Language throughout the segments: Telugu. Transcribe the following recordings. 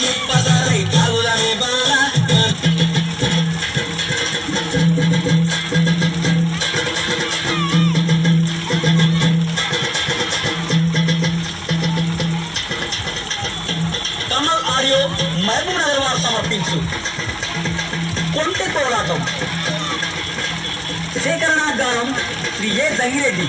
ఇప్పసారై తాగుదమే బాల కమల్ ఆడియో మహబూబ్ నగర్ వారు సమర్పించు కొంటె కోలాటం సేకరణ గానం శ్రీ ఏ జంగిరెడ్డి.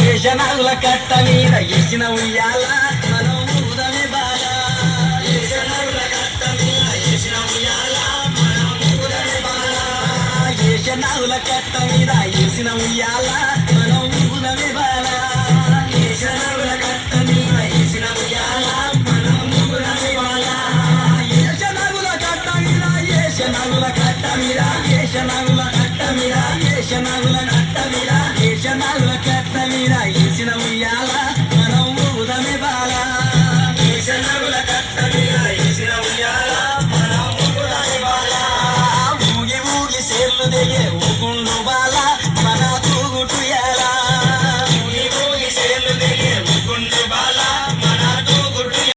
ఏషనాగుల కట్ట మీద ఏసిన ఉయ్యాల మనం ఊదమే బాల ఏషనాగుల కట్ట మీద ఏసిన ఉయ్యాల మనం ఊదమే బాల ఏషనాగుల కట్ట మీద ఏసిన ఉయ్యాల మనం ఊదమే బాల ఏషనాగుల కట్ట మీద ఏసిన ఉయ్యాల మనం ఊదమే బాల ఏషనాగుల కట్ట మీద ఏషనాగుల కట్ట మీద ఏషనాగుల కట్ట మీద ఏషనాగుల కట్ట మీద ఏషనాగుల కట్ట మీద ఏసిన ఉయ్యాల మనం ఊదమే బాల ఏషనాగుల కట్ట మీద ఏసిన ఉయ్యాల మనం ఊదమే బాల ఊగి ఊగి సేర్లు దిగే ఊకుండు బాల